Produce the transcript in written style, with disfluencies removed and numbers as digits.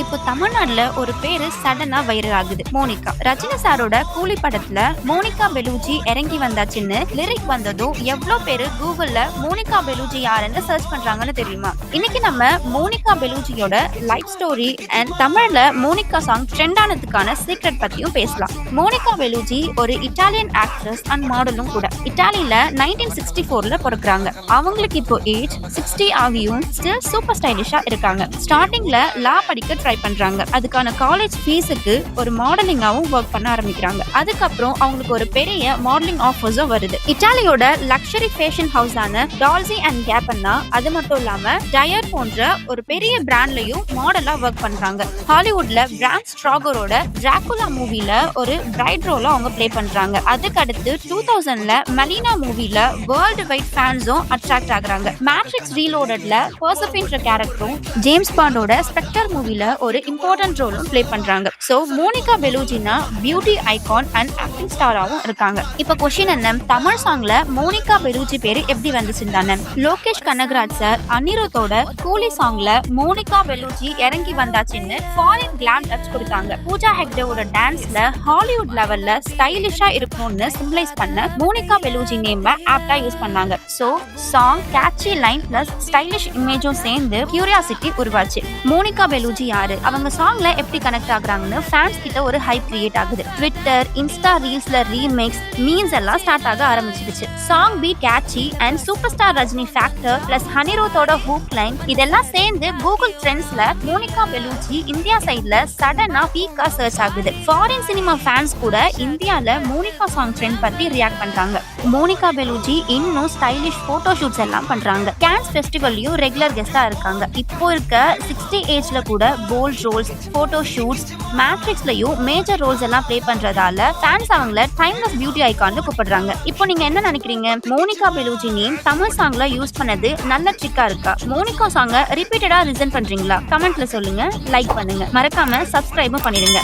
இப்போ தமிழ்நாட்டுல ஒரு பேரு சடனா வைரல் ஆகுது, மோனிகா. ரஜினி சாரோட கூலி படத்துல மோனிகா பெலூஜி இறங்கி வந்தாச்சுன்னு லிரிக் வந்ததும் எவ்வளவு பேரு கூகுள்ல மோனிகா பெலூஜி யாருன்னு சர்ச் பண்றாங்கன்னு தெரியுமா? இன்னைக்கு நம்ம மோனிகா பெலூஜியோட லைஃப் ஸ்டோரி அண்ட் தமிழ்ல மோனிகா சாங் ட்ரெண்ட் ஆனதுக்கான சீக்ரெட் பத்தியும் பேசலாம். மோனிகா பெலூஜி ஒரு இட்டாலியன் ஆக்ட்ரஸ் அண்ட் மாடலும் கூட. இட்டாலியில 1964ல பிறக்குறாங்க. அவங்களுக்கு இப்போ ஏஜ் 60 ஆகியும் ஸ்டில் சூப்பர் ஸ்டைலிஷா இருக்காங்க. ஸ்டார்டிங்ல லா படிக்க ட்ரை பண்றாங்க. அதுக்கான காலேஜ் ஃபீஸுக்கு ஒரு மாடலிங்காவும் ஒர்க் பண்ண ஆரம்பிக்கிறாங்க. அதுக்கப்புறம் அவங்களுக்கு ஒரு பெரிய மாடலிங் ஆஃபர்ஸும் வருது. இட்டாலியோட லக்ஸரி ஃபேஷன் ஹவுஸ் ஆன டால்சி அண்ட் கேப்பன்னா, அது மட்டும் இல்லாம டயர் போன்ற ஒரு பெரிய பிராண்ட்லயும் மாடலா ஒர்க் பண்றாங்க. ஹாலிவுட்ல பிராண்ட் ஸ்ட்ராகரோட டிராகுலா மூவில ஒரு பிரைட் ரோல அவங்க பிளே பண்றாங்க. அதுக்கு அடுத்து 2000ல மலினா மூவில வேர்ல்டு வைட் ஃபேன்ஸும் அட்ராக்ட் ஆகுறாங்க. மேட்ரிக்ஸ் ரீலோடட்ல பர்சபின்ற கேரக்டரும் ஜேம்ஸ் பாண்டோட ஸ்பெக்டர் மூவில ஒரு இம்பார்ட்டன்ட் ரோலும் பிளே பண்றாங்க. சோ மோனிகா பெலூஜினா பியூட்டி ஐகான் அண்ட் ஆக்டிங் ஸ்டாராவும் இருக்காங்க. இப்ப क्वेश्चन என்ன, தமிழ் சாங்ல மோனிகா பெலூஜி பேரு எப்படி வந்துச்சுன்னு தானே. லோகேஷ் கனகராஜ் சார் அனிருத்தோட கூலி சாங்ல மோனிகா பெலூஜி இறங்கி வந்தாச்சுன்னு ஃபாரின் கிளாம் டச் கொடுத்தாங்க. பூஜா ஹெக்டேவோட டான்ஸ்ல ஹாலிவுட் லெவல்ல ஸ்டைலிஷா இருக்கணும்னு சிம்பிளைஸ் பண்ண மோனிகா பெலூஜி நேம் ஆப்டா யூஸ் பண்ணாங்க. So song catchy line plus stylish இமேஜும் சேர்ந்து கியூரியாசிட்டி உருவாச்சு. மோனிகா பெலூஜி யாரு, அவங்க சாங்ல எப்படி கனெக்ட் ஆகுறாங்கன்னு ஃபேன்ஸ் கிட்ட ஒரு ஹைப் கிரியேட் ஆகுது. ட்விட்டர், இன்ஸ்டா ரீல்ஸ்ல ரீமேக்ஸ், மீம்ஸ் எல்லாம் ஸ்டார்ட் ஆக ஆரம்பிச்சிடுச்சு. Song beat catchy and super star Rajini factor plus அனிருத்தோட ஹூக் லைன் இதெல்லாம் சேர்ந்து கூகுள் ட்ரெண்ட்ஸ்ல மோனிகா பெலூஜி இந்தியா சைட்ல சடனா பீக்கா சர்ச் ஆகுது. ஃபாரின் சினிமா ஃபேன்ஸ் கூட இந்தியால மோனிகா சாங் ட்ரெண்ட் பத்தி ரியாக்ட் பண்றாங்க. மோனிகா பெலூஜி இன்னும் ஸ்டைலிஷ் போட்டோ ஷூட்ஸ் எல்லாம் பண்றாங்க. கேன்ஸ் ஃபெஸ்டிவல்லையும் ரெகுலர் கெஸ்டா இருக்காங்க. இப்போ இருக்க 60 ஏஜ்ல கூட போல்ட் ரோல்ஸ், போட்டோ ஷூட்ஸ், மேட்ரிக்ஸ்லயும் மேஜர் ரோல்ஸ் எல்லாம் ப்ளே பண்றதால ஃபேன்ஸ் அவங்கள டைம்லெஸ் பியூட்டி ஐகான்னு கூப்பிடுறாங்க. இப்போ நீங்க என்ன நினைக்கிறீங்க, மோனிகா பெலூஜி நேம் தமிழ் சாங்ல யூஸ் பண்ணது நல்ல ட்ரிக்கா இருக்கா? மோனிகா சாங்க ரிப்பீட்டடா லிசன் பண்றீங்களா? கமெண்ட்ல சொல்லுங்க, லைக் பண்ணுங்க, மறக்காம சப்ஸ்கிரைபும் பண்ணிடுங்க.